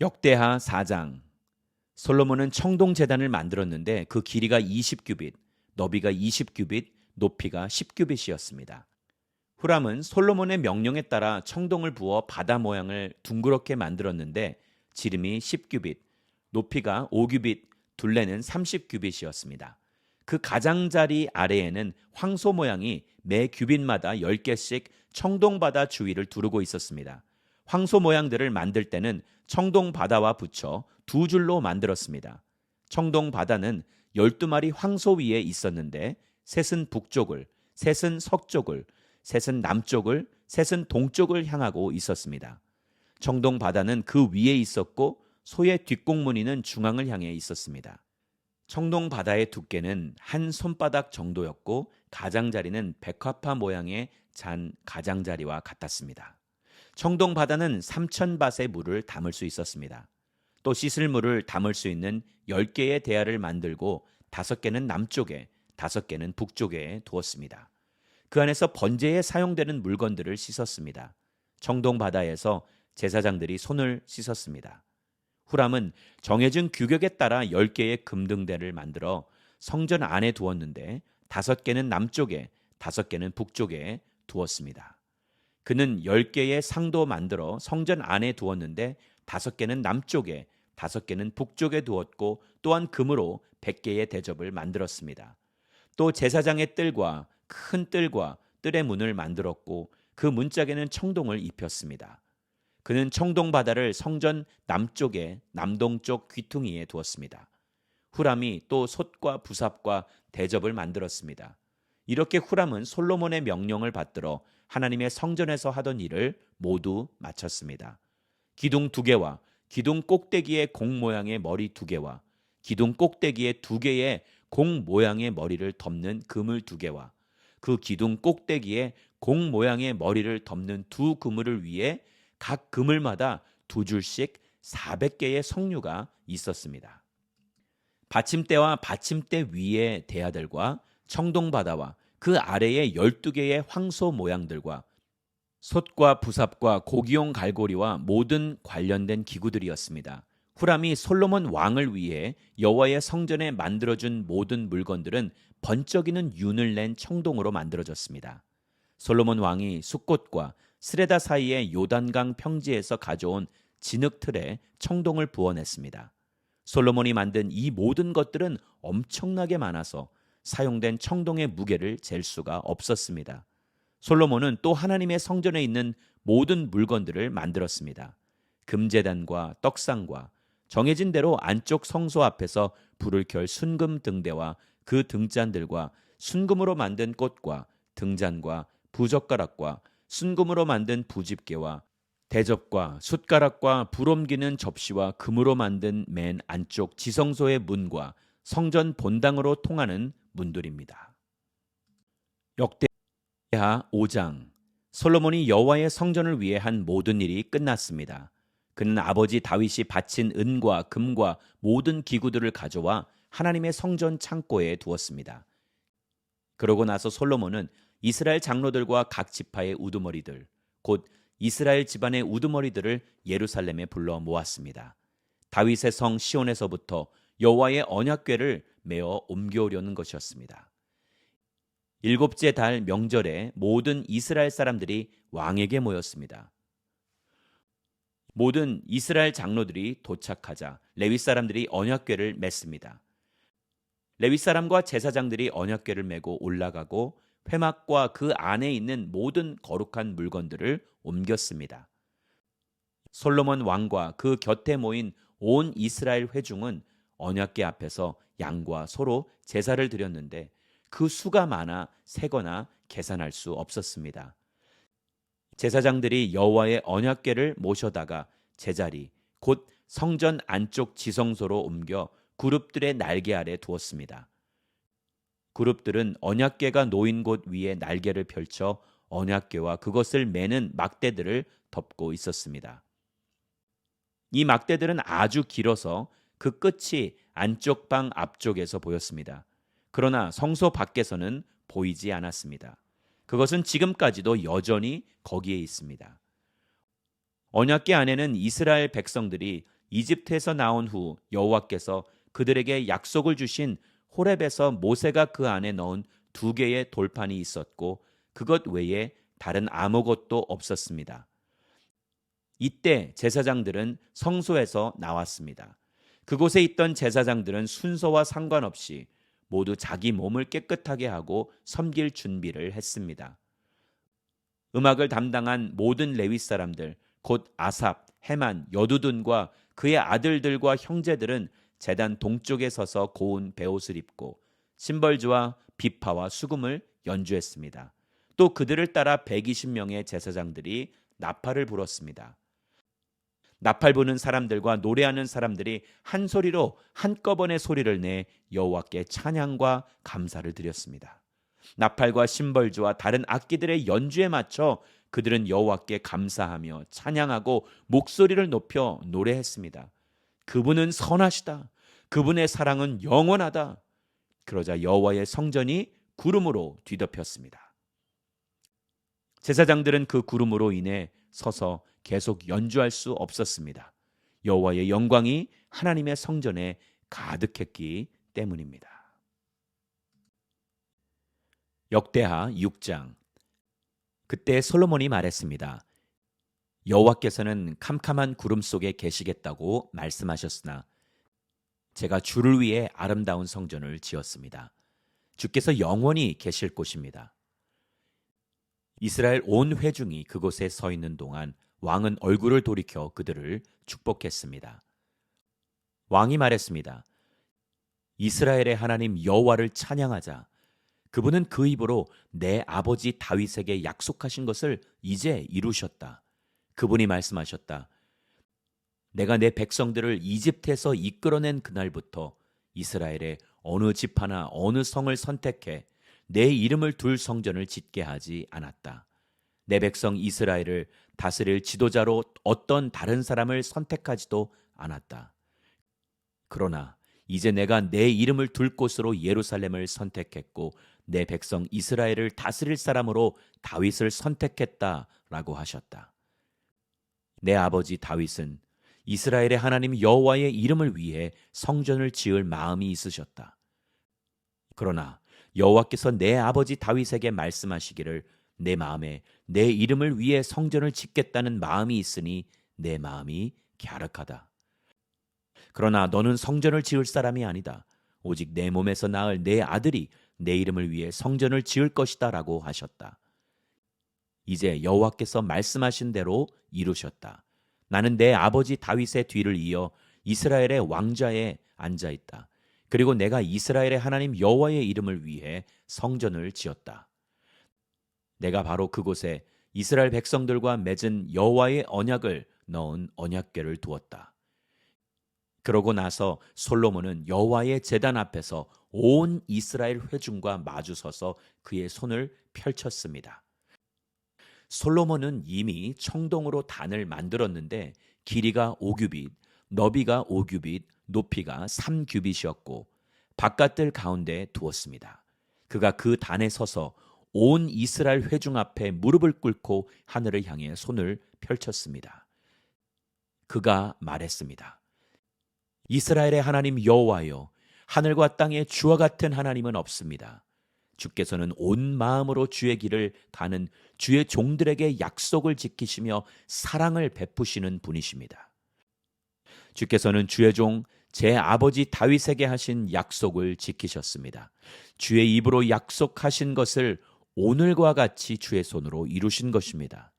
역대하 4장. 솔로몬은 청동제단을 만들었는데 그 길이가 20규빗, 너비가 20규빗, 높이가 10규빗이었습니다. 후람은 솔로몬의 명령에 따라 청동을 부어 바다 모양을 둥그렇게 만들었는데 지름이 10규빗, 높이가 5규빗, 둘레는 30규빗이었습니다. 그 가장자리 아래에는 황소 모양이 매 규빗마다 10개씩 청동바다 주위를 두르고 있었습니다. 황소 모양들을 만들 때는 청동바다와 붙여 두 줄로 만들었습니다. 청동바다는 12마리 황소 위에 있었는데 셋은 북쪽을, 셋은 서쪽을, 셋은 남쪽을, 셋은 동쪽을 향하고 있었습니다. 청동바다는 그 위에 있었고 소의 뒷공무니는 중앙을 향해 있었습니다. 청동바다의 두께는 한 손바닥 정도였고 가장자리는 백합화 모양의 잔 가장자리와 같았습니다. 청동바다는 3,000밭의 물을 담을 수 있었습니다. 또 씻을 물을 담을 수 있는 10개의 대야를 만들고 5개는 남쪽에, 5개는 북쪽에 두었습니다. 그 안에서 번제에 사용되는 물건들을 씻었습니다. 청동바다에서 제사장들이 손을 씻었습니다. 후람은 정해진 규격에 따라 10개의 금등대를 만들어 성전 안에 두었는데 5개는 남쪽에, 5개는 북쪽에 두었습니다. 그는 10개의 상도 만들어 성전 안에 두었는데 5개는 남쪽에, 5개는 북쪽에 두었고 또한 금으로 100개의 대접을 만들었습니다. 또 제사장의 뜰과 큰 뜰과 뜰의 문을 만들었고 그 문짝에는 청동을 입혔습니다. 그는 청동바다를 성전 남쪽에 남동쪽 귀퉁이에 두었습니다. 후람이 또 솥과 부삽과 대접을 만들었습니다. 이렇게 후람은 솔로몬의 명령을 받들어 하나님의 성전에서 하던 일을 모두 마쳤습니다. 기둥 2개와 기둥 꼭대기에 공 모양의 머리 2개와 기둥 꼭대기에 2개의 공 모양의 머리를 덮는 그물 2개와 그 기둥 꼭대기에 공 모양의 머리를 덮는 2 그물을 위해 각 그물마다 2줄씩 400개의 석류가 있었습니다. 받침대와 받침대 위의 대야들과 청동바다와 그 아래에 12개의 황소 모양들과 솥과 부삽과 고기용 갈고리와 모든 관련된 기구들이었습니다. 후람이 솔로몬 왕을 위해 여호와의 성전에 만들어준 모든 물건들은 번쩍이는 윤을 낸 청동으로 만들어졌습니다. 솔로몬 왕이 숫꽃과 스레다 사이의 요단강 평지에서 가져온 진흙틀에 청동을 부어냈습니다. 솔로몬이 만든 이 모든 것들은 엄청나게 많아서 사용된 청동의 무게를 잴 수가 없었습니다. 솔로몬은 또 하나님의 성전에 있는 모든 물건들을 만들었습니다. 금제단과 떡상과 정해진 대로 안쪽 성소 앞에서 불을 켤 순금 등대와 그 등잔들과 순금으로 만든 꽃과 등잔과 부젓가락과 순금으로 만든 부집게와 대접과 숟가락과 불 옮기는 접시와 금으로 만든 맨 안쪽 지성소의 문과 성전 본당으로 통하는 문들입니다. 역대하 5장. 솔로몬이 여호와의 성전을 위해 한 모든 일이 끝났습니다. 그는 아버지 다윗이 바친 은과 금과 모든 기구들을 가져와 하나님의 성전 창고에 두었습니다. 그러고 나서 솔로몬은 이스라엘 장로들과 각 지파의 우두머리들, 곧 이스라엘 집안의 우두머리들을 예루살렘에 불러 모았습니다. 다윗의 성 시온에서부터 여호와의 언약궤를 메어 옮겨오려는 것이었습니다. 7째 달 명절에 모든 이스라엘 사람들이 왕에게 모였습니다. 모든 이스라엘 장로들이 도착하자 레위 사람들이 언약궤를 맸습니다. 레위 사람과 제사장들이 언약궤를 메고 올라가고 회막과 그 안에 있는 모든 거룩한 물건들을 옮겼습니다. 솔로몬 왕과 그 곁에 모인 온 이스라엘 회중은 언약궤 앞에서 양과 소로 제사를 드렸는데 그 수가 많아 세거나 계산할 수 없었습니다. 제사장들이 여호와의 언약궤를 모셔다가 제자리 곧 성전 안쪽 지성소로 옮겨 그룹들의 날개 아래 두었습니다. 그룹들은 언약궤가 놓인 곳 위에 날개를 펼쳐 언약궤와 그것을 매는 막대들을 덮고 있었습니다. 이 막대들은 아주 길어서 그 끝이 안쪽 방 앞쪽에서 보였습니다. 그러나 성소 밖에서는 보이지 않았습니다. 그것은 지금까지도 여전히 거기에 있습니다. 언약궤 안에는 이스라엘 백성들이 이집트에서 나온 후 여호와께서 그들에게 약속을 주신 호렙에서 모세가 그 안에 넣은 2개의 돌판이 있었고 그것 외에 다른 아무것도 없었습니다. 이때 제사장들은 성소에서 나왔습니다. 그곳에 있던 제사장들은 순서와 상관없이 모두 자기 몸을 깨끗하게 하고 섬길 준비를 했습니다. 음악을 담당한 모든 레위 사람들, 곧 아삽, 헤만, 여두둔과 그의 아들들과 형제들은 제단 동쪽에 서서 고운 베옷을 입고 심벌주와 비파와 수금을 연주했습니다. 또 그들을 따라 120명의 제사장들이 나팔을 불었습니다. 나팔 부는 사람들과 노래하는 사람들이 한 소리로 한꺼번에 소리를 내 여호와께 찬양과 감사를 드렸습니다. 나팔과 심벌주와 다른 악기들의 연주에 맞춰 그들은 여호와께 감사하며 찬양하고 목소리를 높여 노래했습니다. 그분은 선하시다. 그분의 사랑은 영원하다. 그러자 여호와의 성전이 구름으로 뒤덮였습니다. 제사장들은 그 구름으로 인해 서서 계속 연주할 수 없었습니다. 여호와의 영광이 하나님의 성전에 가득했기 때문입니다. 역대하 6장. 그때 솔로몬이 말했습니다. 여호와께서는 캄캄한 구름 속에 계시겠다고 말씀하셨으나 제가 주를 위해 아름다운 성전을 지었습니다. 주께서 영원히 계실 곳입니다. 이스라엘 온 회중이 그곳에 서 있는 동안 왕은 얼굴을 돌이켜 그들을 축복했습니다. 왕이 말했습니다. 이스라엘의 하나님 여호와를 찬양하자. 그분은 그 입으로 내 아버지 다윗에게 약속하신 것을 이제 이루셨다. 그분이 말씀하셨다. 내가 내 백성들을 이집트에서 이끌어낸 그날부터 이스라엘의 어느 집 하나 어느 성을 선택해 내 이름을 둘 성전을 짓게 하지 않았다. 내 백성 이스라엘을 다스릴 지도자로 어떤 다른 사람을 선택하지도 않았다. 그러나 이제 내가 내 이름을 둘 곳으로 예루살렘을 선택했고 내 백성 이스라엘을 다스릴 사람으로 다윗을 선택했다라고 하셨다. 내 아버지 다윗은 이스라엘의 하나님 여호와의 이름을 위해 성전을 지을 마음이 있으셨다. 그러나 여호와께서 내 아버지 다윗에게 말씀하시기를 내 마음에 내 이름을 위해 성전을 짓겠다는 마음이 있으니 내 마음이 갸륵하다. 그러나 너는 성전을 지을 사람이 아니다. 오직 내 몸에서 낳을 내 아들이 내 이름을 위해 성전을 지을 것이다 라고 하셨다. 이제 여호와께서 말씀하신 대로 이루셨다. 나는 내 아버지 다윗의 뒤를 이어 이스라엘의 왕좌에 앉아 있다. 그리고 내가 이스라엘의 하나님 여호와의 이름을 위해 성전을 지었다. 내가 바로 그곳에 이스라엘 백성들과 맺은 여호와의 언약을 넣은 언약궤를 두었다. 그러고 나서 솔로몬은 여호와의 제단 앞에서 온 이스라엘 회중과 마주서서 그의 손을 펼쳤습니다. 솔로몬은 이미 청동으로 단을 만들었는데 길이가 5규빗, 너비가 5규빗, 높이가 3규빗이었고 바깥들 가운데 두었습니다. 그가 그 단에 서서 온 이스라엘 회중 앞에 무릎을 꿇고 하늘을 향해 손을 펼쳤습니다. 그가 말했습니다. 이스라엘의 하나님 여호와여, 하늘과 땅에 주와 같은 하나님은 없습니다. 주께서는 온 마음으로 주의 길을 가는 주의 종들에게 약속을 지키시며 사랑을 베푸시는 분이십니다. 주께서는 주의 종 제 아버지 다윗에게 하신 약속을 지키셨습니다. 주의 입으로 약속하신 것을 오늘과 같이 주의 손으로 이루신 것입니다.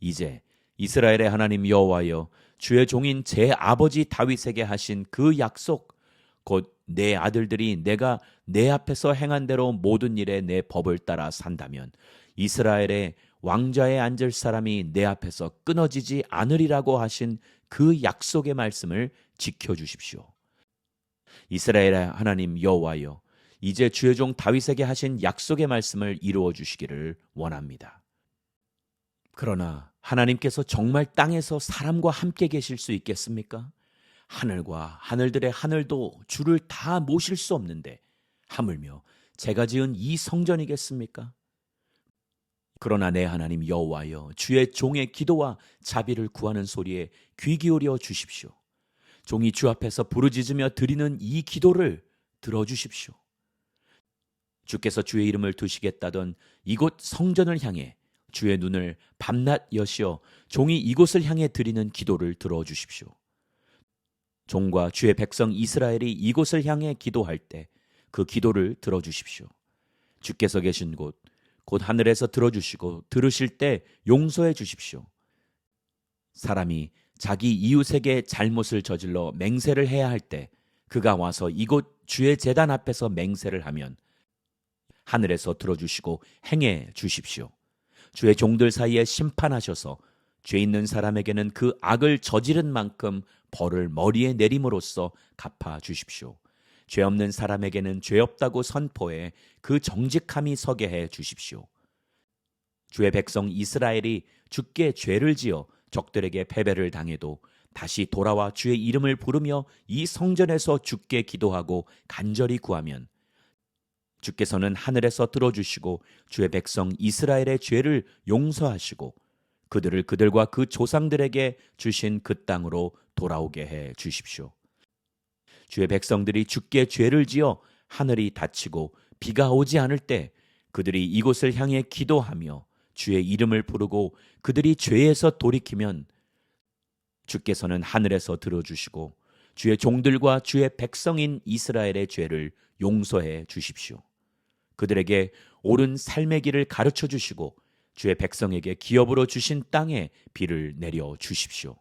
이제 이스라엘의 하나님 여호와여, 주의 종인 제 아버지 다윗에게 하신 그 약속, 곧 내 아들들이 내가 내 앞에서 행한 대로 모든 일에 내 법을 따라 산다면 이스라엘의 왕좌에 앉을 사람이 내 앞에서 끊어지지 않으리라고 하신 그 약속의 말씀을 지켜주십시오. 이스라엘의 하나님 여호와여, 이제 주의 종 다윗에게 하신 약속의 말씀을 이루어 주시기를 원합니다. 그러나 하나님께서 정말 땅에서 사람과 함께 계실 수 있겠습니까? 하늘과 하늘들의 하늘도 주를 다 모실 수 없는데 하물며 제가 지은 이 성전이겠습니까? 그러나 내 하나님 여호와여, 주의 종의 기도와 자비를 구하는 소리에 귀 기울여 주십시오. 종이 주 앞에서 부르짖으며 드리는 이 기도를 들어주십시오. 주께서 주의 이름을 두시겠다던 이곳 성전을 향해 주의 눈을 밤낮 여시어 종이 이곳을 향해 드리는 기도를 들어주십시오. 종과 주의 백성 이스라엘이 이곳을 향해 기도할 때 그 기도를 들어주십시오. 주께서 계신 곳, 곧 하늘에서 들어주시고 들으실 때 용서해 주십시오. 사람이 자기 이웃에게 잘못을 저질러 맹세를 해야 할 때 그가 와서 이곳 주의 제단 앞에서 맹세를 하면 하늘에서 들어주시고 행해 주십시오. 주의 종들 사이에 심판하셔서 죄 있는 사람에게는 그 악을 저지른 만큼 벌을 머리에 내림으로써 갚아 주십시오. 죄 없는 사람에게는 죄 없다고 선포해 그 정직함이 서게 해 주십시오. 주의 백성 이스라엘이 주께 죄를 지어 적들에게 패배를 당해도 다시 돌아와 주의 이름을 부르며 이 성전에서 주께 기도하고 간절히 구하면 주께서는 하늘에서 들어주시고 주의 백성 이스라엘의 죄를 용서하시고 그들을 그들과 그 조상들에게 주신 그 땅으로 돌아오게 해 주십시오. 주의 백성들이 주께 죄를 지어 하늘이 닫히고 비가 오지 않을 때 그들이 이곳을 향해 기도하며 주의 이름을 부르고 그들이 죄에서 돌이키면 주께서는 하늘에서 들어주시고 주의 종들과 주의 백성인 이스라엘의 죄를 용서해 주십시오. 그들에게 옳은 삶의 길을 가르쳐 주시고 주의 백성에게 기업으로 주신 땅에 비를 내려 주십시오.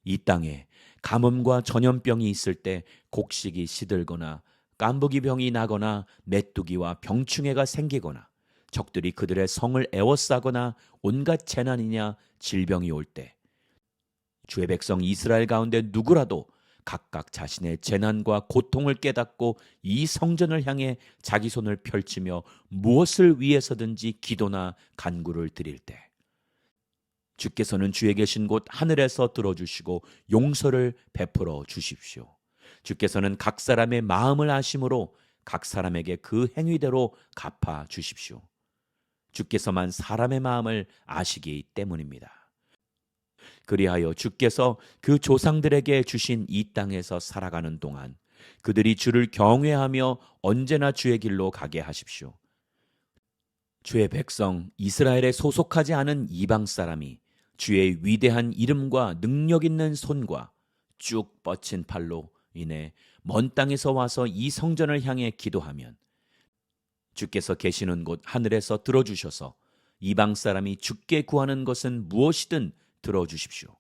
이 땅에 가뭄과 전염병이 있을 때 곡식이 시들거나 깐부기 병이 나거나 메뚜기와 병충해가 생기거나 적들이 그들의 성을 에워싸거나 온갖 재난이냐 질병이 올 때 주의 백성 이스라엘 가운데 누구라도 각각 자신의 재난과 고통을 깨닫고 이 성전을 향해 자기 손을 펼치며 무엇을 위해서든지 기도나 간구를 드릴 때 주께서는 주의 계신 곳 하늘에서 들어주시고 용서를 베풀어 주십시오. 주께서는 각 사람의 마음을 아심으로 각 사람에게 그 행위대로 갚아 주십시오. 주께서만 사람의 마음을 아시기 때문입니다. 그리하여 주께서 그 조상들에게 주신 이 땅에서 살아가는 동안 그들이 주를 경외하며 언제나 주의 길로 가게 하십시오. 주의 백성 이스라엘에 소속하지 않은 이방 사람이 주의 위대한 이름과 능력 있는 손과 쭉 뻗친 팔로 인해 먼 땅에서 와서 이 성전을 향해 기도하면 주께서 계시는 곳 하늘에서 들어주셔서 이방 사람이 주께 구하는 것은 무엇이든 들어주십시오.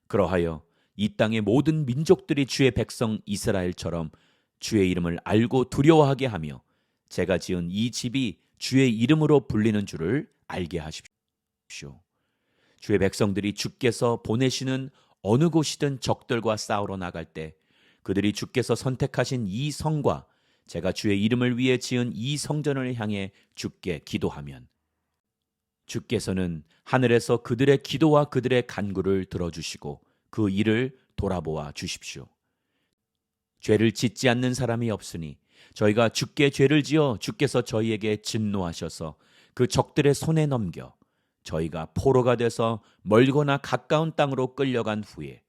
그러하여 이 땅의 모든 민족들이 주의 백성 이스라엘처럼 주의 이름을 알고 두려워하게 하며 제가 지은 이 집이 주의 이름으로 불리는 줄을 알게 하십시오. 주의 백성들이 주께서 보내시는 어느 곳이든 적들과 싸우러 나갈 때 그들이 주께서 선택하신 이 성과 제가 주의 이름을 위해 지은 이 성전을 향해 주께 기도하면 주께서는 하늘에서 그들의 기도와 그들의 간구를 들어주시고 그 일을 돌아보아 주십시오. 죄를 짓지 않는 사람이 없으니 저희가 주께 죄를 지어 주께서 저희에게 진노하셔서 그 적들의 손에 넘겨 저희가 포로가 돼서 멀거나 가까운 땅으로 끌려간 후에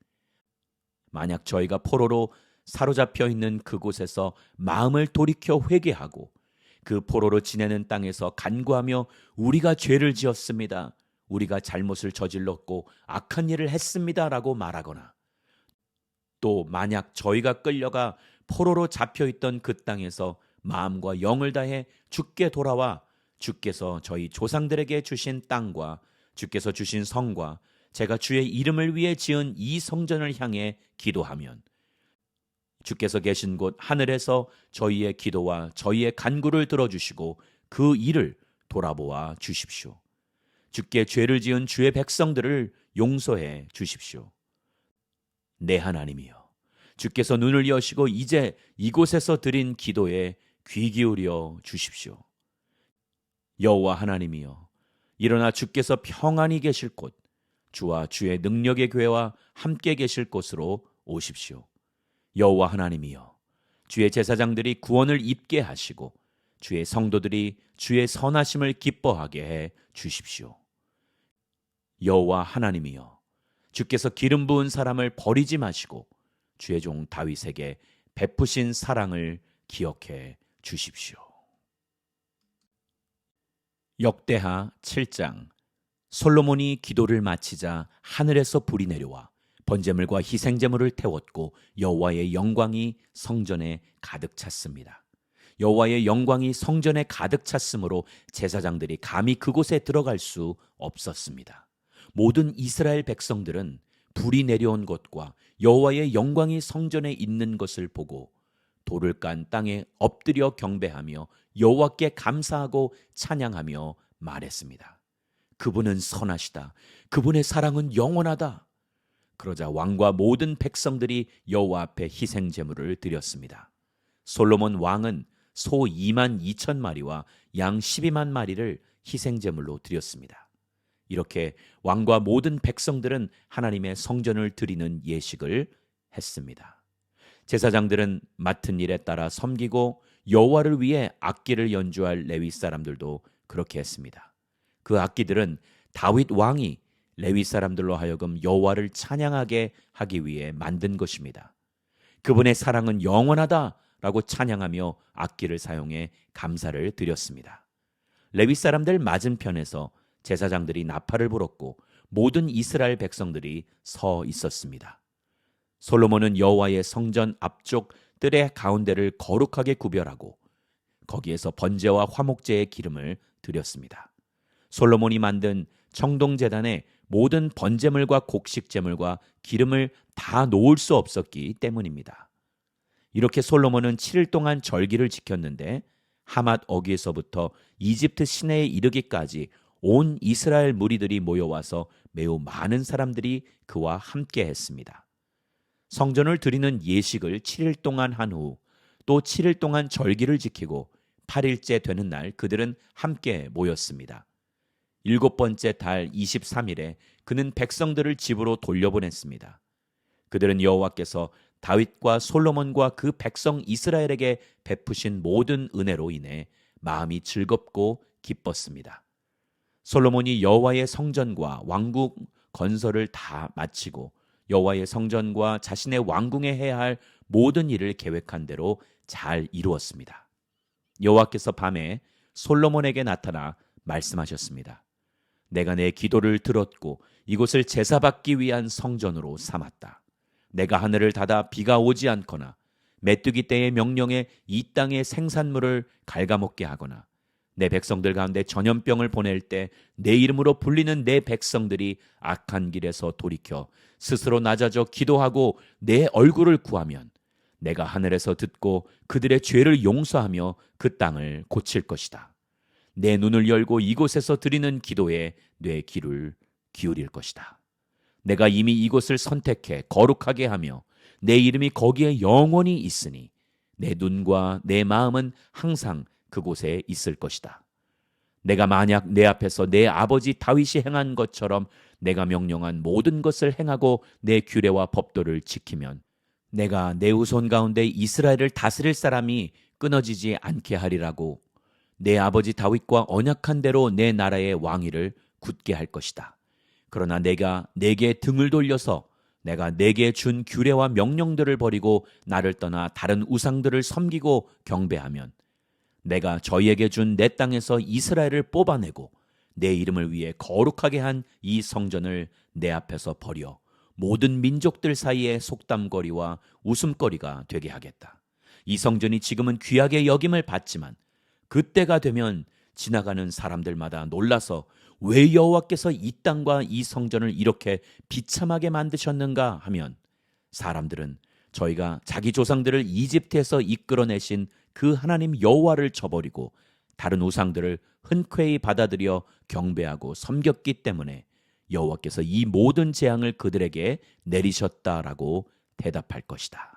만약 저희가 포로로 사로잡혀 있는 그곳에서 마음을 돌이켜 회개하고 그 포로로 지내는 땅에서 간구하며 우리가 죄를 지었습니다. 우리가 잘못을 저질렀고 악한 일을 했습니다라고 말하거나 또 만약 저희가 끌려가 포로로 잡혀있던 그 땅에서 마음과 영을 다해 주께 돌아와 주께서 저희 조상들에게 주신 땅과 주께서 주신 성과 제가 주의 이름을 위해 지은 이 성전을 향해 기도하면 주께서 계신 곳 하늘에서 저희의 기도와 저희의 간구를 들어주시고 그 일을 돌아보아 주십시오. 주께 죄를 지은 주의 백성들을 용서해 주십시오. 내 하나님이여, 주께서 눈을 여시고 이제 이곳에서 드린 기도에 귀 기울여 주십시오. 여호와 하나님이여, 일어나 주께서 평안히 계실 곳, 주와 주의 능력의 교회와 함께 계실 곳으로 오십시오. 여호와 하나님이여, 주의 제사장들이 구원을 입게 하시고 주의 성도들이 주의 선하심을 기뻐하게 해 주십시오. 여호와 하나님이여, 주께서 기름 부은 사람을 버리지 마시고 주의 종 다윗에게 베푸신 사랑을 기억해 주십시오. 역대하 7장. 솔로몬이 기도를 마치자 하늘에서 불이 내려와 번제물과 희생제물을 태웠고 여호와의 영광이 성전에 가득 찼습니다. 여호와의 영광이 성전에 가득 찼으므로 제사장들이 감히 그곳에 들어갈 수 없었습니다. 모든 이스라엘 백성들은 불이 내려온 것과 여호와의 영광이 성전에 있는 것을 보고 돌을 깐 땅에 엎드려 경배하며 여호와께 감사하고 찬양하며 말했습니다. 그분은 선하시다. 그분의 사랑은 영원하다. 그러자 왕과 모든 백성들이 여호와 앞에 희생 제물을 드렸습니다. 솔로몬 왕은 소 2만 2천 마리와 양 12만 마리를 희생 제물로 드렸습니다. 이렇게 왕과 모든 백성들은 하나님의 성전을 드리는 예식을 했습니다. 제사장들은 맡은 일에 따라 섬기고 여호와를 위해 악기를 연주할 레위 사람들도 그렇게 했습니다. 그 악기들은 다윗 왕이 레위 사람들로 하여금 여호와를 찬양하게 하기 위해 만든 것입니다. 그분의 사랑은 영원하다라고 찬양하며 악기를 사용해 감사를 드렸습니다. 레위 사람들 맞은편에서 제사장들이 나팔을 불었고 모든 이스라엘 백성들이 서 있었습니다. 솔로몬은 여호와의 성전 앞쪽 뜰의 가운데를 거룩하게 구별하고 거기에서 번제와 화목제의 기름을 드렸습니다. 솔로몬이 만든 청동제단에 모든 번제물과 곡식제물과 기름을 다 놓을 수 없었기 때문입니다. 이렇게 솔로몬은 7일 동안 절기를 지켰는데 하맛 어귀에서부터 이집트 시내에 이르기까지 온 이스라엘 무리들이 모여와서 매우 많은 사람들이 그와 함께 했습니다. 성전을 드리는 예식을 7일 동안 한 후 또 7일 동안 절기를 지키고 8일째 되는 날 그들은 함께 모였습니다. 7번째 달 23일에 그는 백성들을 집으로 돌려보냈습니다. 그들은 여호와께서 다윗과 솔로몬과 그 백성 이스라엘에게 베푸신 모든 은혜로 인해 마음이 즐겁고 기뻤습니다. 솔로몬이 여호와의 성전과 왕궁 건설을 다 마치고 여호와의 성전과 자신의 왕궁에 해야 할 모든 일을 계획한 대로 잘 이루었습니다. 여호와께서 밤에 솔로몬에게 나타나 말씀하셨습니다. 내가 내 기도를 들었고 이곳을 제사받기 위한 성전으로 삼았다. 내가 하늘을 닫아 비가 오지 않거나 메뚜기 떼의 명령에 이 땅의 생산물을 갉아먹게 하거나 내 백성들 가운데 전염병을 보낼 때 내 이름으로 불리는 내 백성들이 악한 길에서 돌이켜 스스로 낮아져 기도하고 내 얼굴을 구하면 내가 하늘에서 듣고 그들의 죄를 용서하며 그 땅을 고칠 것이다. 내 눈을 열고 이곳에서 드리는 기도에 내 귀를 기울일 것이다. 내가 이미 이곳을 선택해 거룩하게 하며 내 이름이 거기에 영원히 있으니 내 눈과 내 마음은 항상 그곳에 있을 것이다. 내가 만약 내 앞에서 내 아버지 다윗이 행한 것처럼 내가 명령한 모든 것을 행하고 내 규례와 법도를 지키면 내가 내 후손 가운데 이스라엘을 다스릴 사람이 끊어지지 않게 하리라고 내 아버지 다윗과 언약한 대로 내 나라의 왕위를 굳게 할 것이다. 그러나 내가 내게 등을 돌려서 내가 내게 준 규례와 명령들을 버리고 나를 떠나 다른 우상들을 섬기고 경배하면 내가 저희에게 준 내 땅에서 이스라엘을 뽑아내고 내 이름을 위해 거룩하게 한 이 성전을 내 앞에서 버려 모든 민족들 사이에 속담거리와 웃음거리가 되게 하겠다. 이 성전이 지금은 귀하게 여김을 받지만 그때가 되면 지나가는 사람들마다 놀라서 왜 여호와께서 이 땅과 이 성전을 이렇게 비참하게 만드셨는가 하면 사람들은 저희가 자기 조상들을 이집트에서 이끌어내신 그 하나님 여호와를 저버리고 다른 우상들을 흔쾌히 받아들여 경배하고 섬겼기 때문에 여호와께서 이 모든 재앙을 그들에게 내리셨다라고 대답할 것이다.